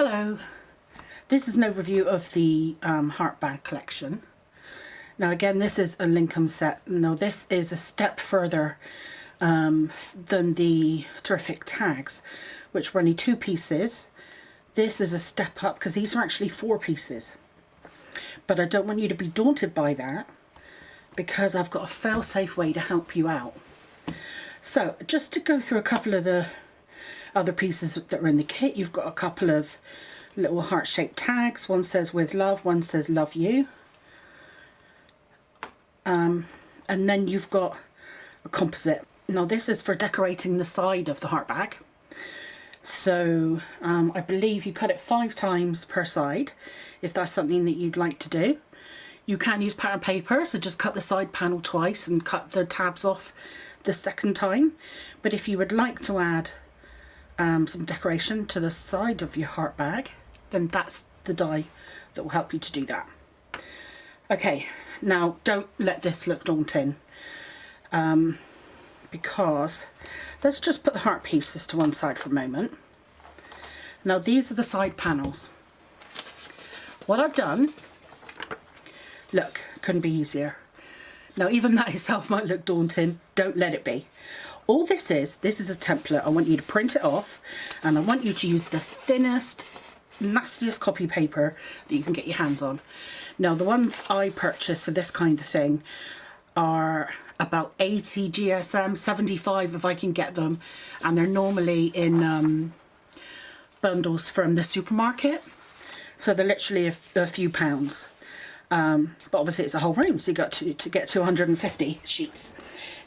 Hello, this is an overview of the heart bag collection. Now again, this is a Lincoln set. Now this is a step further than the Terrific tags, which were only 2 pieces. This is a step up because these are actually 4 pieces. But I don't want you to be daunted by that because I've got a fail-safe way to help you out. So just to go through a couple of the other pieces that are in the kit, you've got a couple of little heart-shaped tags. One says with love, one says love you. And then you've got a composite. Now this is for decorating the side of the heart bag. So I believe you cut it 5 times per side, if that's something that you'd like to do. You can use pattern paper, so just cut the side panel twice and cut the tabs off the second time. But if you would like to add some decoration to the side of your heart bag, then that's the die that will help you to do that. Okay, now don't let this look daunting, because let's just put the heart pieces to one side for a moment. Now these are the side panels. What I've done, look, couldn't be easier. Now even that itself might look daunting, don't let it be. All this is a template. I want you to print it off, and I want you to use the thinnest, nastiest copy paper that you can get your hands on. Now the ones I purchased for this kind of thing are about 80 GSM, 75 if I can get them, and they're normally in bundles from the supermarket, so they're literally a few pounds. But obviously it's a whole room, so you got to get 250 sheets.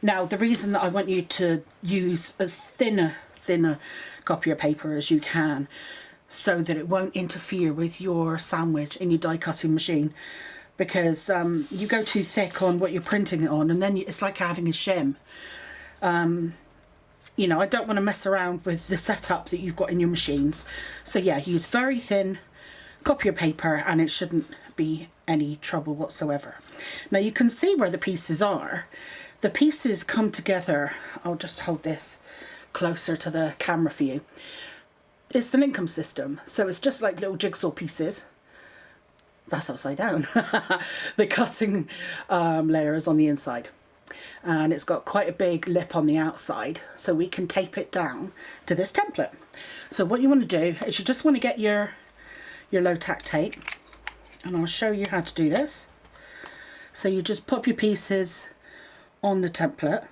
Now the reason that I want you to use as thinner copier paper as you can, so that it won't interfere with your sandwich in your die cutting machine, because you go too thick on what you're printing it on, and then it's like adding a shim. You know, I don't want to mess around with the setup that you've got in your machines. So yeah, use very thin copier paper and it shouldn't be any trouble whatsoever. Now you can see where the pieces are. The pieces come together. I'll just hold this closer to the camera for you. It's the Lincoln system, so it's just like little jigsaw pieces. That's upside down. The cutting layers on the inside, and it's got quite a big lip on the outside, so we can tape it down to this template. So what you want to do is you just want to get your low tack tape, and I'll show you how to do this. So you just pop your pieces on the template.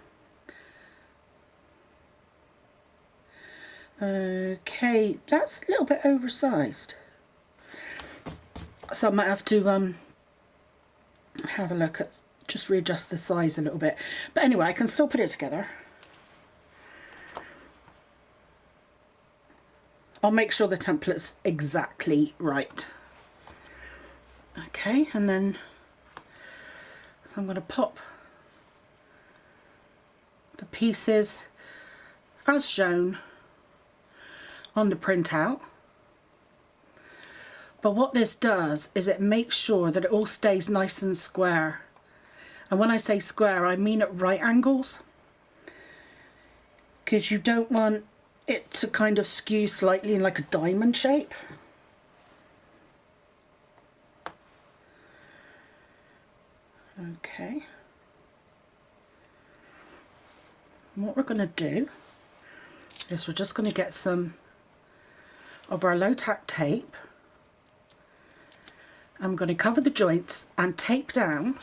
Okay, that's a little bit oversized, so I might have to have a look at, just readjust the size a little bit. But anyway, I can still put it together. I'll make sure the template's exactly right. Okay, and then so I'm going to pop the pieces as shown on the printout. But what this does is it makes sure that it all stays nice and square. And when I say square, I mean at right angles, because you don't want it to kind of skew slightly in like a diamond shape. Okay. And what we're going to do is we're just going to get some of our low tack tape. I'm going to cover the joints and tape down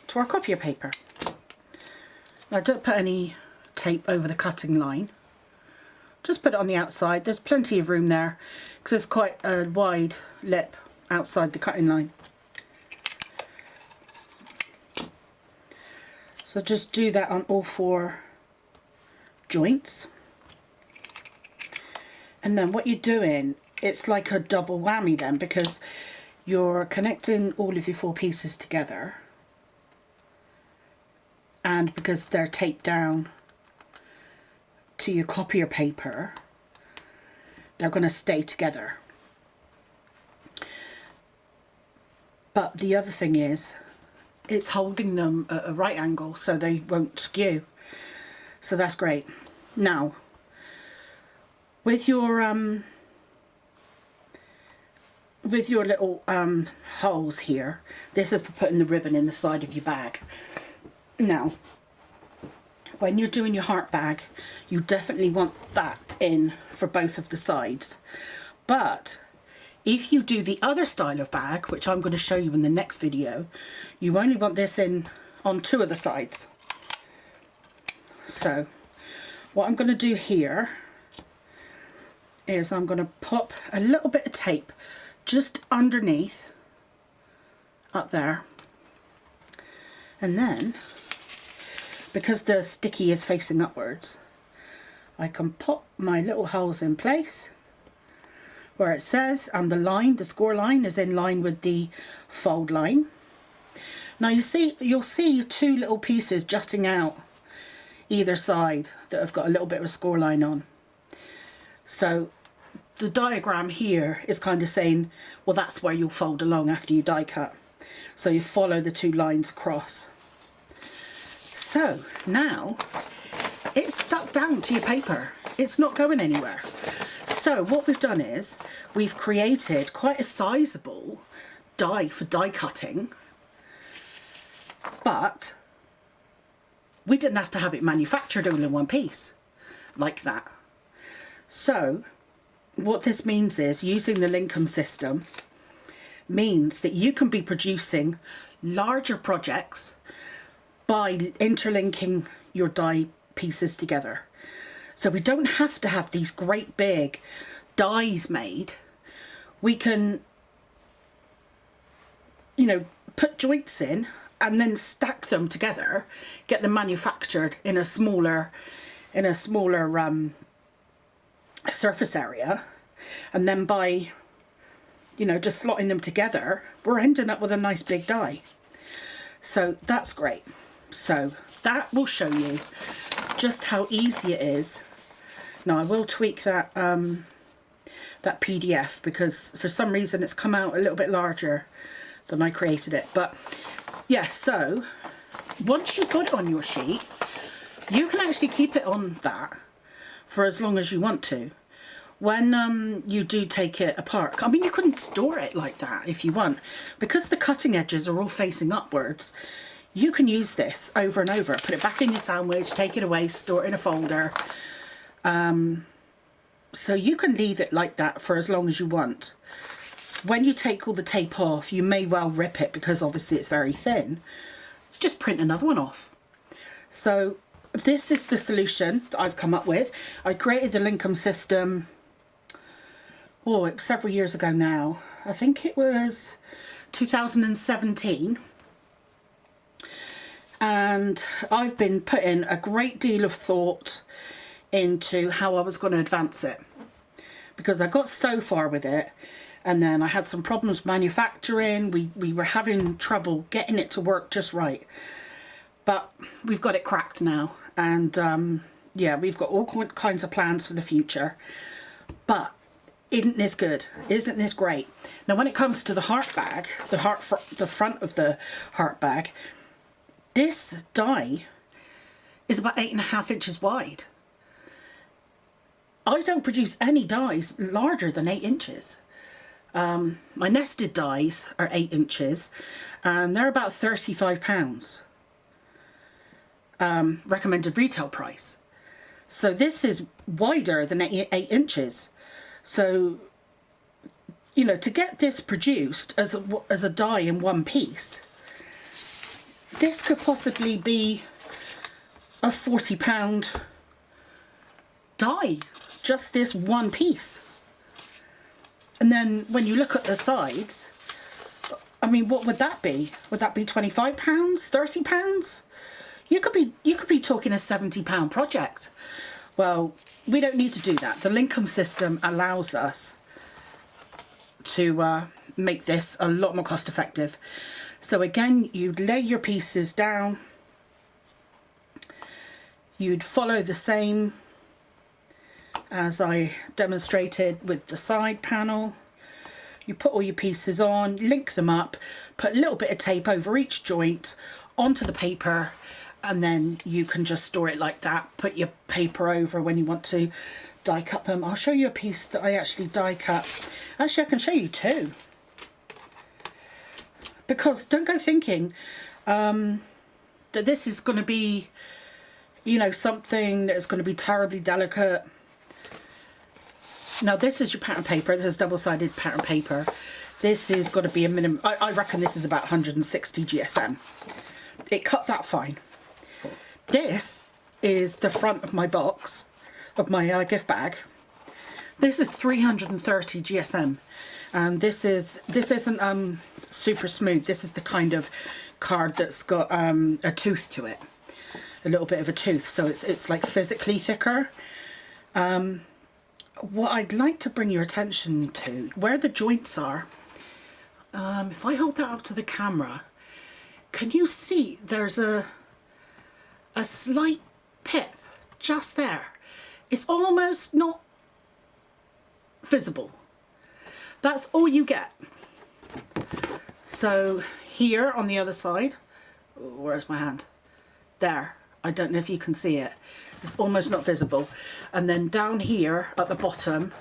to our copier paper. Now don't put any tape over the cutting line, just put it on the outside. There's plenty of room there because there's quite a wide lip outside the cutting line. So just do that on all 4 joints. And then what you're doing, it's like a double whammy then, because you're connecting all of your 4 pieces together, and because they're taped down to your copier paper, they're going to stay together. But the other thing is, it's holding them at a right angle so they won't skew. So that's great. Now, with your with your little holes here, this is for putting the ribbon in the side of your bag. Now, when you're doing your heart bag, you definitely want that in for both of the sides. But if you do the other style of bag, which I'm going to show you in the next video, you only want this in on 2 of the sides. So what I'm going to do here is I'm going to pop a little bit of tape just underneath up there, and then because the sticky is facing upwards, I can pop my little holes in place where it says, and the line, the score line, is in line with the fold line. Now you'll see 2 little pieces jutting out either side that have got a little bit of a score line on. So the diagram here is kind of saying, well, that's where you'll fold along after you die cut. So you follow the 2 lines across. So now it's stuck down to your paper. It's not going anywhere. So what we've done is we've created quite a sizable die for die cutting, but we didn't have to have it manufactured all in one piece like that. So what this means is using the Linkum system means that you can be producing larger projects by interlinking your die pieces together. So we don't have to have these great big dies made. We can, you know, put joints in and then stack them together, get them manufactured in a smaller surface area, and then by, you know, just slotting them together, we're ending up with a nice big die. So that's great. So that will show you just how easy it is. Now I will tweak that that PDF because for some reason it's come out a little bit larger than I created it. But yeah, so once you've got it on your sheet, you can actually keep it on that for as long as you want to. When you do take it apart, I mean, you couldn't store it like that if you want, because the cutting edges are all facing upwards. You can use this over and over, put it back in your sandwich, take it away, store it in a folder. So you can leave it like that for as long as you want. When you take all the tape off, you may well rip it because obviously it's very thin. Just print another one off. So this is the solution that I've come up with. I created the Linkum system, oh, it was several years ago now. I think it was 2017. And I've been putting a great deal of thought into how I was going to advance it, because I got so far with it and then I had some problems manufacturing. We were having trouble getting it to work just right, but we've got it cracked now, and yeah, we've got all kinds of plans for the future. But isn't this good? Isn't this great? Now when it comes to the heart bag, the front of the heart bag, this die is about 8.5 inches wide. I don't produce any dies larger than 8 inches. My nested dies are 8 inches and they're about £35. Recommended retail price. So this is wider than 8 inches. So, you know, to get this produced as a die in one piece, this could possibly be a £40 die, just this one piece. And then when you look at the sides, I mean, what would that be? Would that be £25, £30? You could be talking a £70 project. Well, we don't need to do that. The Linkum system allows us to make this a lot more cost effective. So again, you'd lay your pieces down, you'd follow the same as I demonstrated with the side panel. You put all your pieces on, link them up, put a little bit of tape over each joint onto the paper, and then you can just store it like that. Put your paper over when you want to die cut them. I'll show you a piece that I actually die cut. Actually, I can show you two. because don't go thinking that this is going to be, you know, something that is going to be terribly delicate. Now this is your pattern paper. This is double-sided pattern paper. This is going to be a minimum, I reckon this is about 160 GSM. It cut that fine. This is the front of my box, of my gift bag. This is 330 GSM. And this isn't super smooth. This is the kind of card that's got a tooth to it. A little bit of a tooth, so it's like physically thicker. What I'd like to bring your attention to, where the joints are, if I hold that up to the camera, can you see there's a slight pip just there? It's almost not visible. That's all you get. So here on the other side, where's my hand? There. I don't know if you can see it. It's almost not visible. And then down here at the bottom,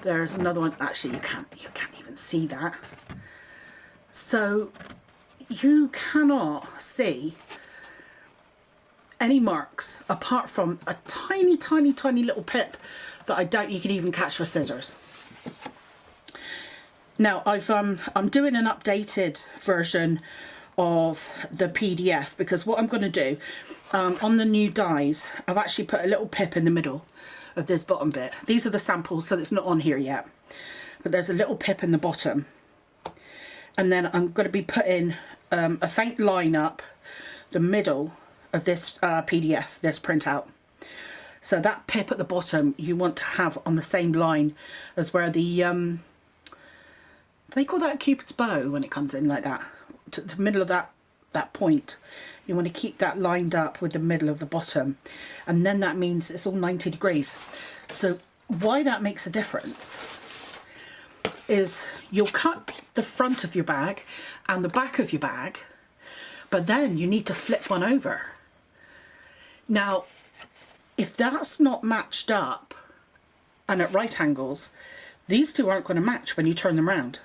there's another one. Actually, you can't even see that. So you cannot see any marks apart from a tiny, tiny, tiny little pip that I doubt you can even catch with scissors. Now I'm doing an updated version of the PDF, because what I'm going to do on the new dies, I've actually put a little pip in the middle of this bottom bit. These are the samples, so it's not on here yet, but there's a little pip in the bottom. And then I'm going to be putting a faint line up the middle of this PDF, this printout. So that pip at the bottom you want to have on the same line as where the, do they call that a Cupid's bow when it comes in like that? To the middle of that point. You want to keep that lined up with the middle of the bottom. And then that means it's all 90 degrees. So why that makes a difference is you'll cut the front of your bag and the back of your bag, but then you need to flip one over. Now, if that's not matched up and at right angles, these two aren't going to match when you turn them around.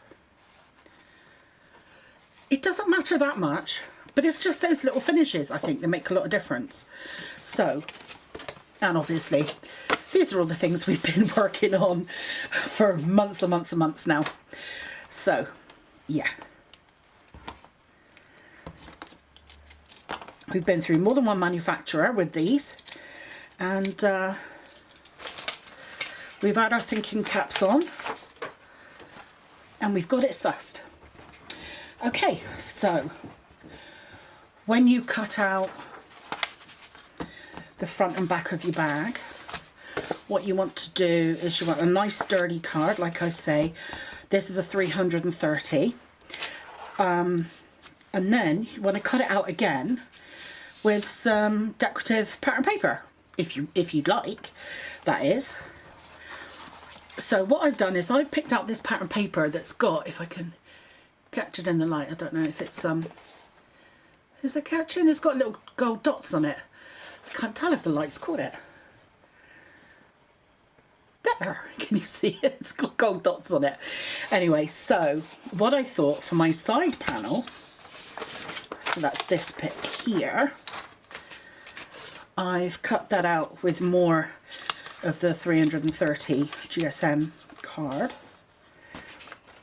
It doesn't matter that much, but it's just those little finishes, I think, that make a lot of difference. So, and obviously, these are all the things we've been working on for months and months and months now. So, yeah. We've been through more than one manufacturer with these, and we've had our thinking caps on, and we've got it sussed. Okay, so when you cut out the front and back of your bag, what you want to do is you want a nice sturdy card, like I say. This is a 330. And then you want to cut it out again with some decorative pattern paper, if you'd like, that is. So what I've done is I've picked out this pattern paper that's got, if I can catch it in the light, I don't know if it's is it catching? It's got little gold dots on it. I can't tell if the light's caught it. There, can you see it? It's got gold dots on it. Anyway, so what I thought for my side panel, so that's this bit here, I've cut that out with more of the 330 GSM card.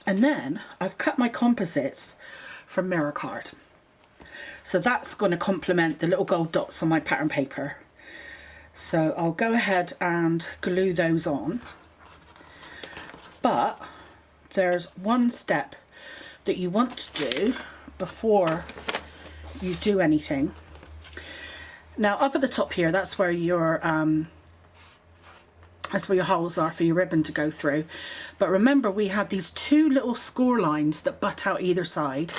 And then I've cut my composites from Mirror Card. So that's going to complement the little gold dots on my pattern paper. So I'll go ahead and glue those on. But there's one step that you want to do before you do anything. Now up at the top here, that's where your holes are for your ribbon to go through. But remember, we have these two little score lines that butt out either side,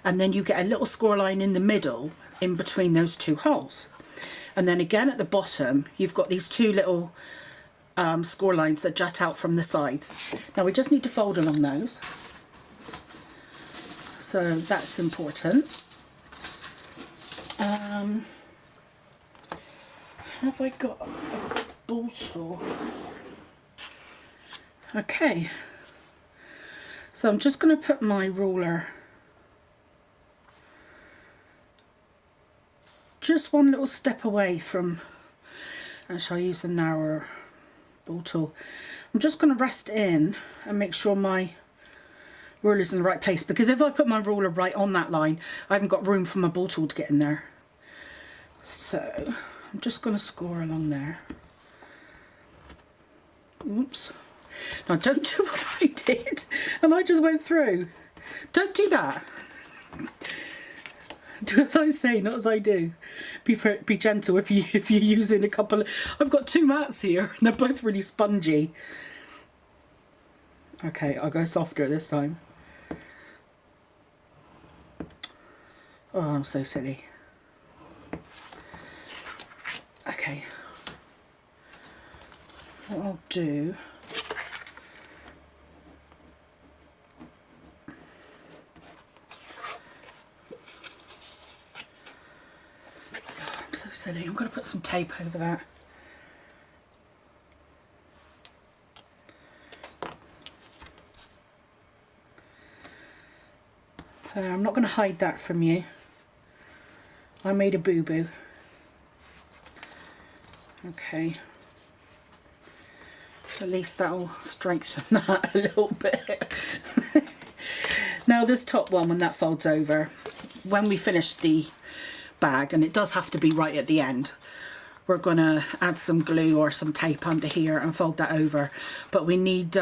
and then you get a little score line in the middle in between those two holes. And then again at the bottom, you've got these two little score lines that jut out from the sides. Now we just need to fold along those. So that's important. Have I got a ball tool? Okay. So I'm just going to put my ruler just one little step away from, actually I'll use the narrower ball tool. I'm just going to rest in and make sure my ruler's in the right place, because if I put my ruler right on that line, I haven't got room for my ball tool to get in there. So I'm just going to score along there. Oops. Now don't do what I did and I just went through. Don't do that. Do as I say, not as I do. Be gentle if you're using a couple of... I've got 2 mats here and they're both really spongy. Okay, I'll go softer this time. Oh, I'm so silly. Okay. What I'll do... I'm so silly. I'm going to put some tape over that. I'm not going to hide that from you. I made a boo-boo. Okay. At least that'll strengthen that a little bit. Now this top one, when that folds over, when we finish the bag, and it does have to be right at the end, we're going to add some glue or some tape under here and fold that over. But we need...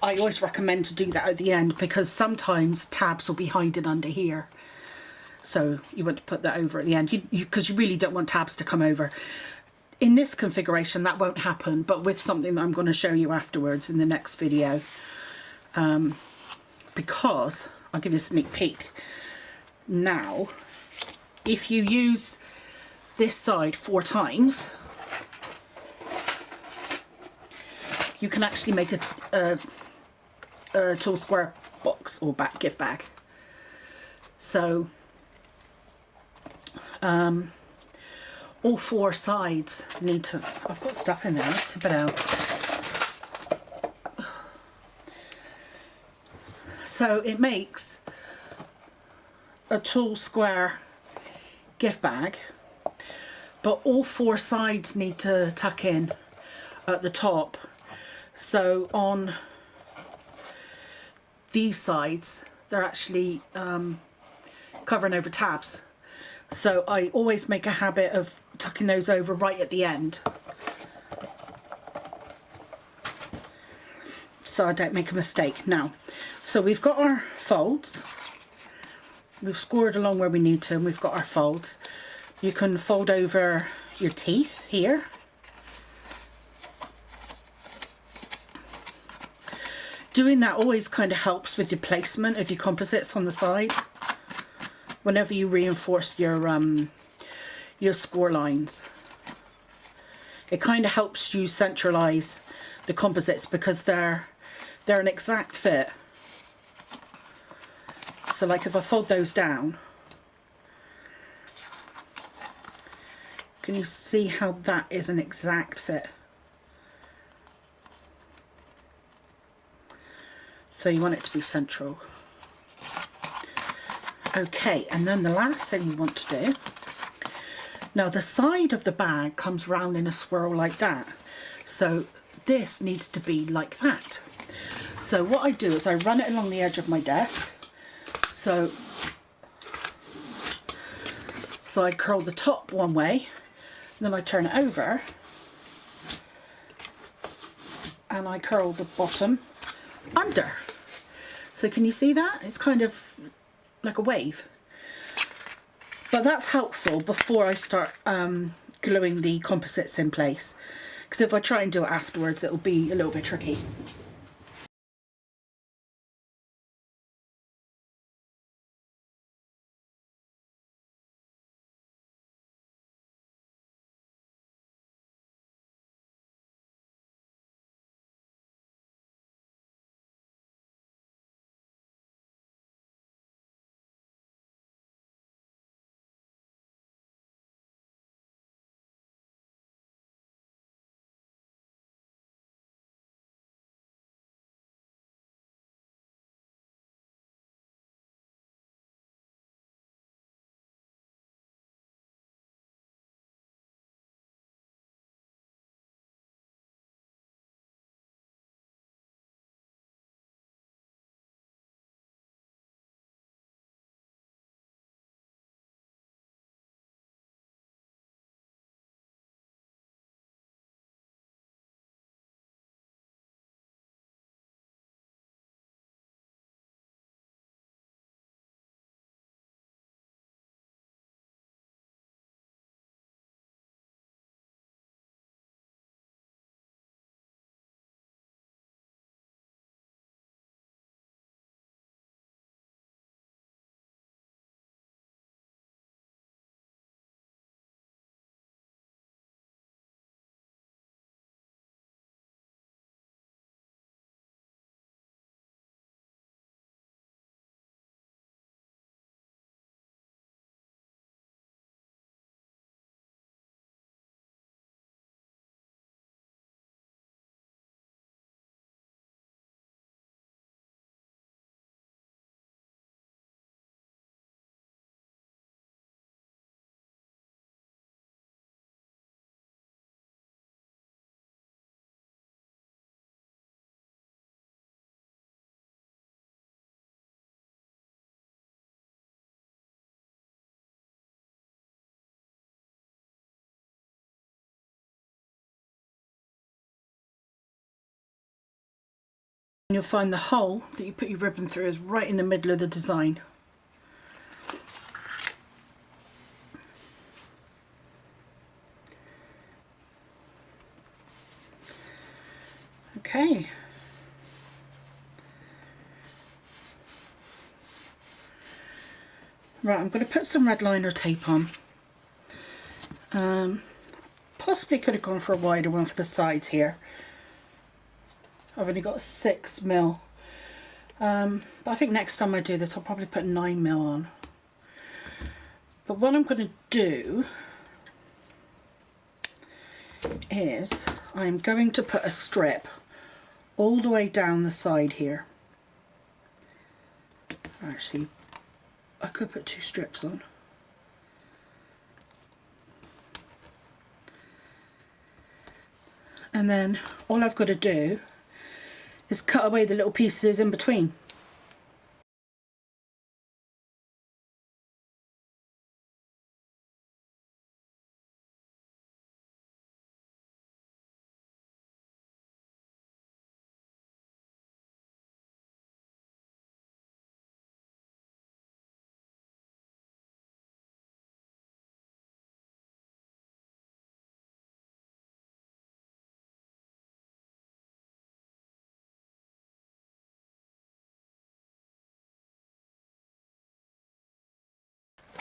I always recommend to do that at the end, because sometimes tabs will be hiding under here. So you want to put that over at the end, because you really don't want tabs to come over. In this configuration that won't happen, but with something that I'm going to show you afterwards in the next video. Because, I'll give you a sneak peek. Now, if you use this side 4 times, you can actually make a tall square box or gift bag. So all 4 sides need to... I've got stuff in there, tip it out. So it makes a tall square gift bag, but all 4 sides need to tuck in at the top. So on these sides, they're actually covering over tabs. So I always make a habit of tucking those over right at the end, so I don't make a mistake. Now, so we've got our folds. We've scored along where we need to, and we've got our folds. You can fold over your teeth here. Doing that always kind of helps with your placement of your composites on the side. Whenever you reinforce your score lines, it kind of helps you centralize the composites, because they're an exact fit. So like if I fold those down, can you see how that is an exact fit? So you want it to be central. Okay, and then the last thing you want to do, now the side of the bag comes round in a swirl like that. So this needs to be like that. So what I do is I run it along the edge of my desk. So I curl the top one way, and then I turn it over, and I curl the bottom under. So can you see that? It's kind of like a wave. But that's helpful before I start gluing the composites in place, because if I try and do it afterwards, it'll be a little bit tricky. you'll find the hole that you put your ribbon through is right in the middle of the design. Okay. Right, I'm going to put some red liner tape on. Possibly could have gone for a wider one for the sides here. I've only got 6mm. But I think next time I do this I'll probably put 9mm on. But what I'm going to do is I'm going to put a strip all the way down the side here. Actually, I could put 2 strips on. And then all I've got to do is cut away the little pieces in between.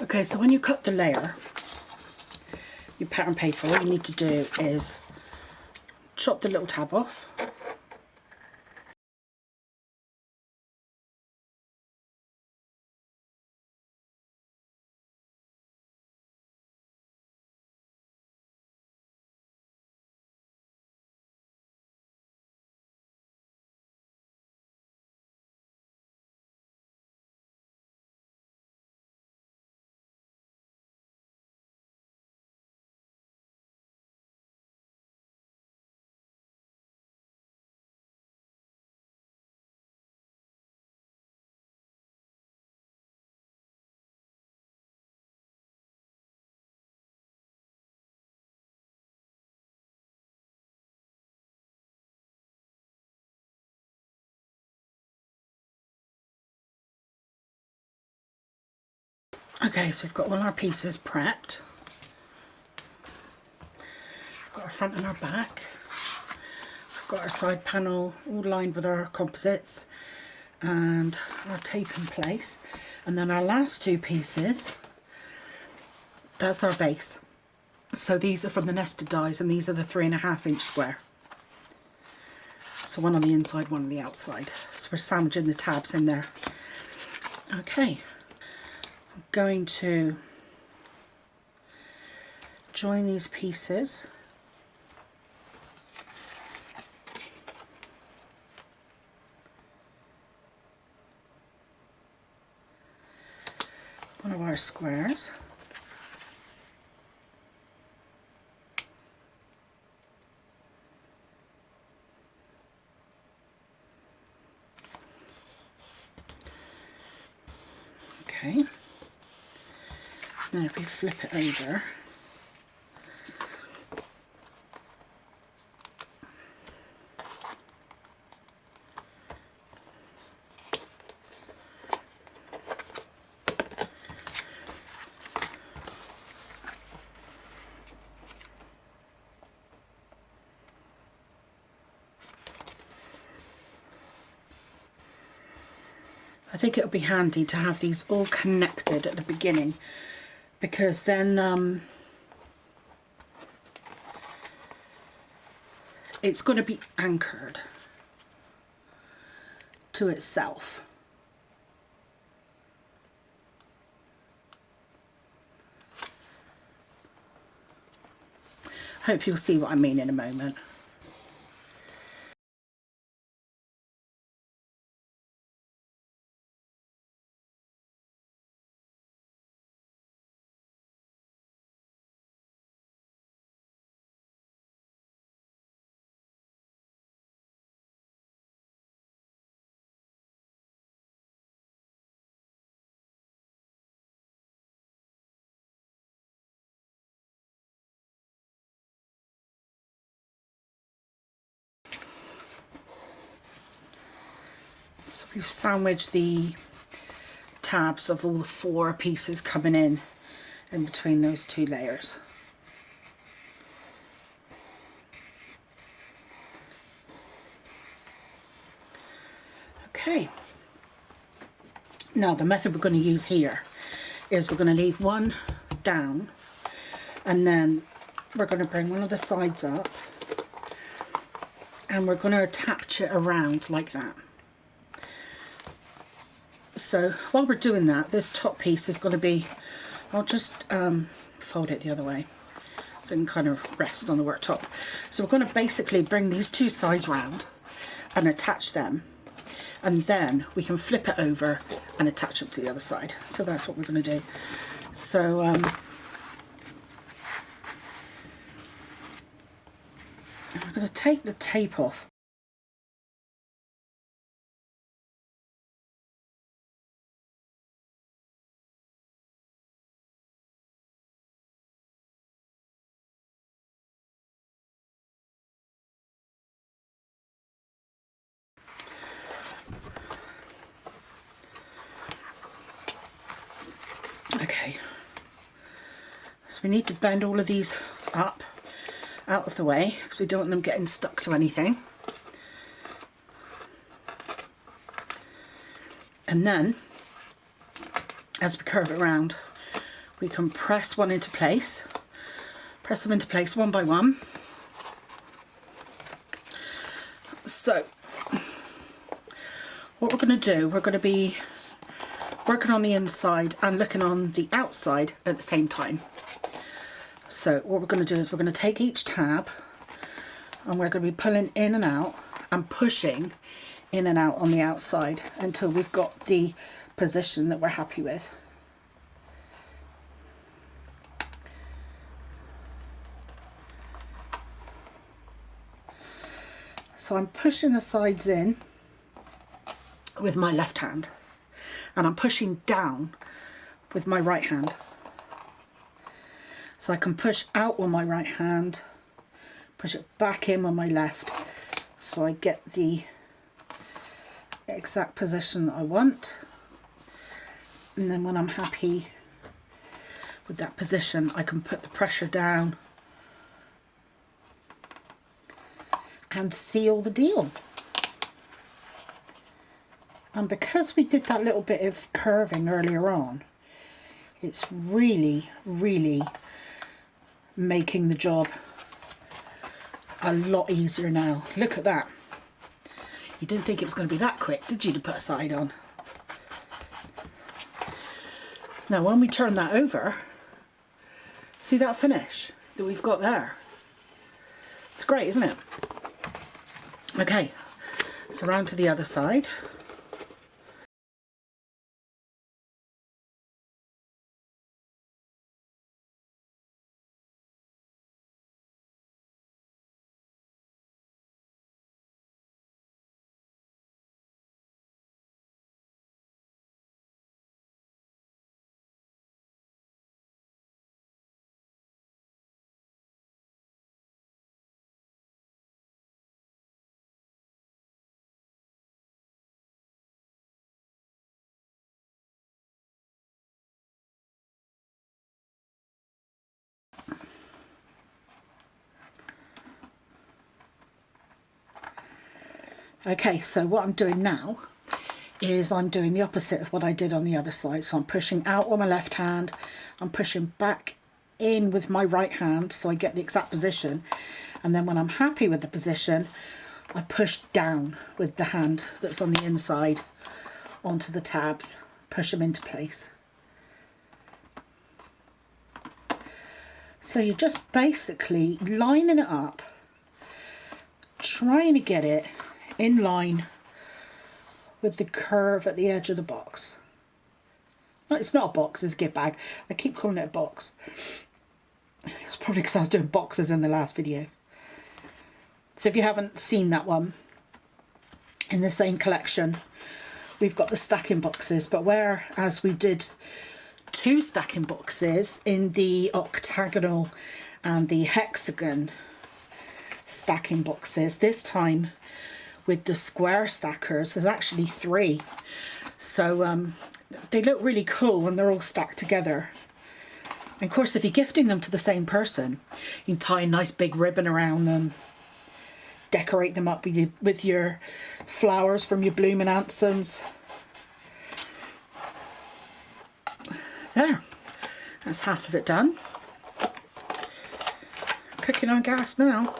Okay, so when you cut the layer, your pattern paper, what you need to do is chop the little tab off. Okay, so we've got all our pieces prepped. We've got our front and our back. We've got our side panel all lined with our composites and our tape in place. And then our last 2 pieces, that's our base. So these are from the nested dies and these are the 3.5-inch square. So one on the inside, one on the outside. So we're sandwiching the tabs in there. Okay. I'm going to join these pieces. One of our squares. Okay. Then if we flip it over, I think it'll be handy to have these all connected at the beginning, because then it's going to be anchored to itself. Hope you'll see what I mean in a moment. we've sandwiched the tabs of all the 4 pieces coming in between those 2 layers. Okay, now the method we're going to use here is we're going to leave one down, and then we're going to bring one of the sides up, and we're going to attach it around like that. So while we're doing that, this top piece is going to be, I'll just fold it the other way so it can kind of rest on the worktop. So we're going to basically bring these 2 sides round and attach them, and then we can flip it over and attach it to the other side. So that's what we're going to do. So I'm going to take the tape off. Okay, so we need to bend all of these up out of the way because we don't want them getting stuck to anything. And then as we curve it around, we can press one into place, press them into place one by one. So what we're going to do, we're going to be working on the inside and looking on the outside at the same time. So what we're going to do is we're going to take each tab and we're going to be pulling in and out and pushing in and out on the outside until we've got the position that we're happy with. So I'm pushing the sides in with my left hand, and I'm pushing down with my right hand. So I can push out with my right hand, push it back in with my left, so I get the exact position that I want. And then when I'm happy with that position, I can put the pressure down and seal the deal. And because we did that little bit of curving earlier on, it's really, really making the job a lot easier now. Look at that. You didn't think it was going to be that quick, did you, to put a side on? Now when we turn that over, see that finish that we've got there? It's great, isn't it? Okay, so round to the other side. Okay, so what I'm doing now is I'm doing the opposite of what I did on the other side. So I'm pushing out with my left hand, I'm pushing back in with my right hand so I get the exact position, and then when I'm happy with the position, I push down with the hand that's on the inside onto the tabs, push them into place. So you're just basically lining it up, trying to get it in line with the curve at the edge of the box. No, it's not a box, it's a gift bag. I keep calling it a box. It's probably because I was doing boxes in the last video. So if you haven't seen that one, in the same collection, we've got the stacking boxes, but whereas we did 2 stacking boxes in the octagonal and the hexagon stacking boxes, this time with the square stackers. There's actually 3. So they look really cool when they're all stacked together. And of course, if you're gifting them to the same person, you can tie a nice big ribbon around them, decorate them up with your flowers from your blooming anthems. There, that's half of it done. Cooking on gas now.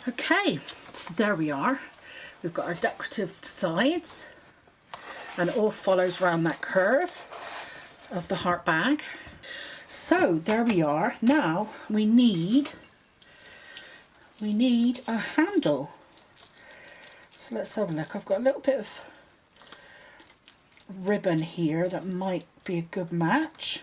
Okay, so there we are. We've got our decorative sides, and it all follows around that curve of the heart bag. So there we are. Now we need a handle. So let's have a look. I've got a little bit of ribbon here that might be a good match.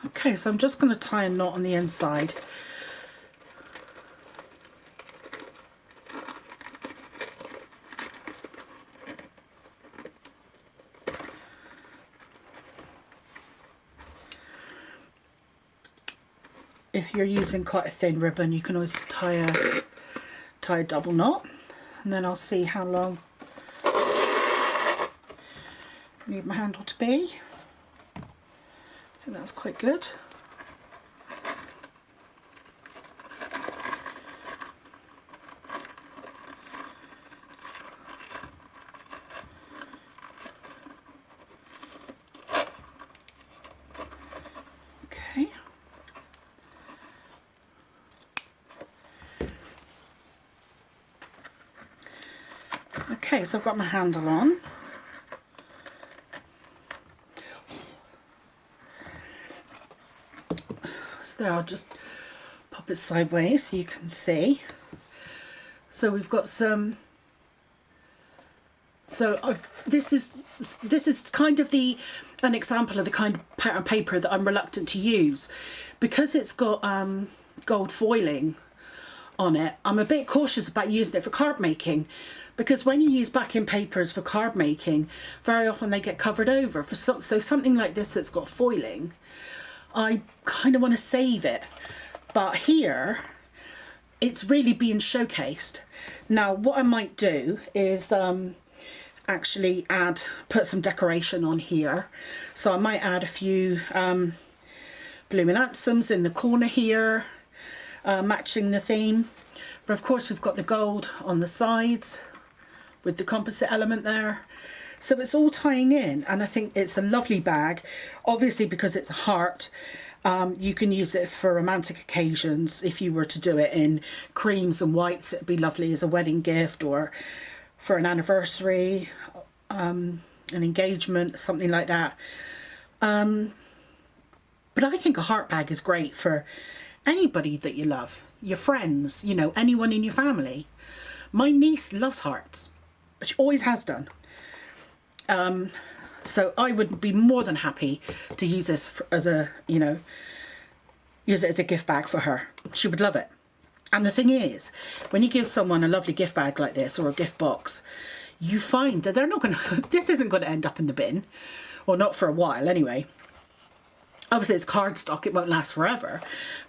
Okay, so I'm just going to tie a knot on the inside. If you're using quite a thin ribbon, you can always tie a double knot, and then I'll see how long I need my handle to be. I think that's quite good. Okay. Okay, so I've got my handle on. So there, I'll just pop it sideways so you can see. So we've got some. So this is kind of an example of the kind of pattern paper that I'm reluctant to use, because it's got gold foiling on it. I'm a bit cautious about using it for card making, because when you use backing papers for card making, very often they get covered over. So something like this that's got foiling, I kind of want to save it. But here, it's really being showcased. Now, what I might do is actually put some decoration on here. So I might add a few blooming anthems in the corner here, matching the theme. But of course, we've got the gold on the sides with the composite element there. So it's all tying in, and I think it's a lovely bag. Obviously, because it's a heart, you can use it for romantic occasions. If you were to do it in creams and whites, it'd be lovely as a wedding gift, or for an anniversary, an engagement, something like that. But I think a heart bag is great for anybody that you love, your friends, you know, anyone in your family. My niece loves hearts. She always has done. So I would be more than happy to use this as a, you know, use it as a gift bag for her. She would love it. And the thing is, when you give someone a lovely gift bag like this or a gift box, you find that they're not going to, this isn't going to end up in the bin, or not for a while anyway. Obviously it's cardstock, it won't last forever,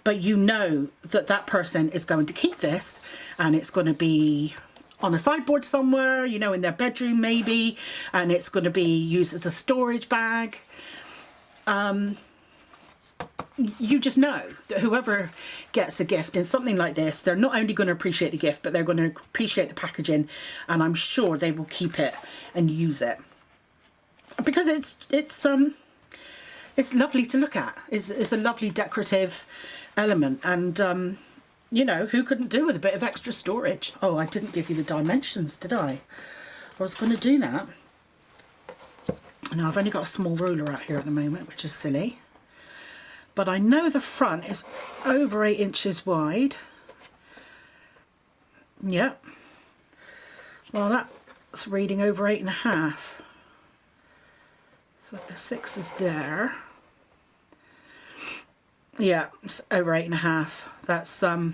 but you know that that person is going to keep this and it's going to be on a sideboard somewhere, you know, in their bedroom maybe, and it's going to be used as a storage bag. You just know that whoever gets a gift in something like this, they're not only going to appreciate the gift, but they're going to appreciate the packaging, and I'm sure they will keep it and use it because it's lovely to look at. It's a lovely decorative element, and you know, who couldn't do with a bit of extra storage? Oh, I didn't give you the dimensions, did I? I was going to do that. Now I've only got a small ruler out here at the moment, which is silly. But I know the front is over 8 inches wide. Yep. Well, that's reading over 8.5. So if the 6 is there. Yeah, it's over 8.5. That's about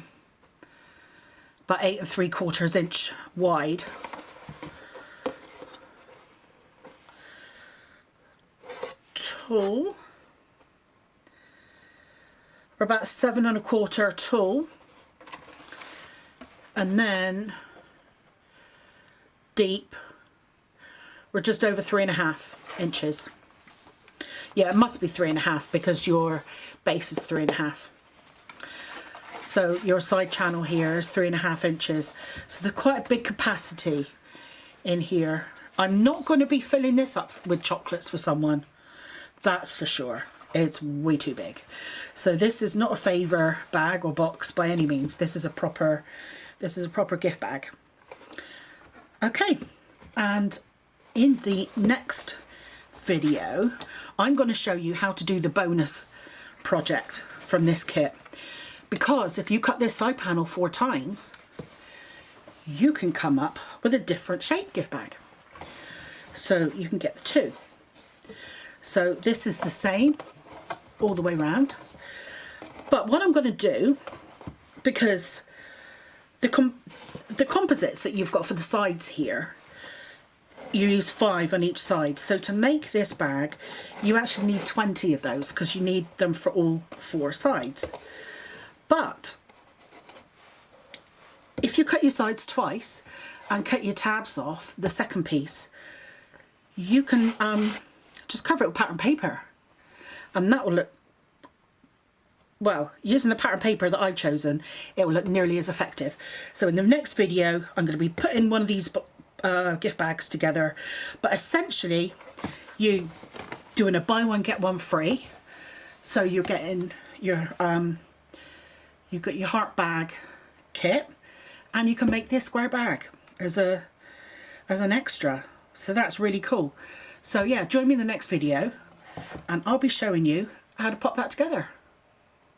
8 3/4 inch wide. Tall. Or about 7 1/4 tall, and then deep, we're just over 3.5 inches. Yeah, it must be 3.5 because your base is 3.5. So your side channel here is 3.5 inches. So there's quite a big capacity in here. I'm not going to be filling this up with chocolates for someone, that's for sure. It's way too big. So this is not a favour bag or box by any means. This is a proper gift bag. Okay, and in the next video I'm going to show you how to do the bonus project from this kit, because if you cut this side panel 4 times you can come up with a different shaped gift bag. So you can get the 2. So this is the same all the way around, but what I'm going to do, because the composites that you've got for the sides here, you use 5 on each side. So to make this bag you actually need 20 of those because you need them for all 4 sides. But if you cut your sides twice and cut your tabs off the second piece, you can just cover it with pattern paper, and that will look, well, using the pattern paper that I've chosen, it will look nearly as effective. So in the next video I'm going to be putting one of these gift bags together, but essentially you doing a buy one get one free. So you're getting your you've got your heart bag kit, and you can make this square bag as an extra. So that's really cool. So yeah, join me in the next video and I'll be showing you how to pop that together.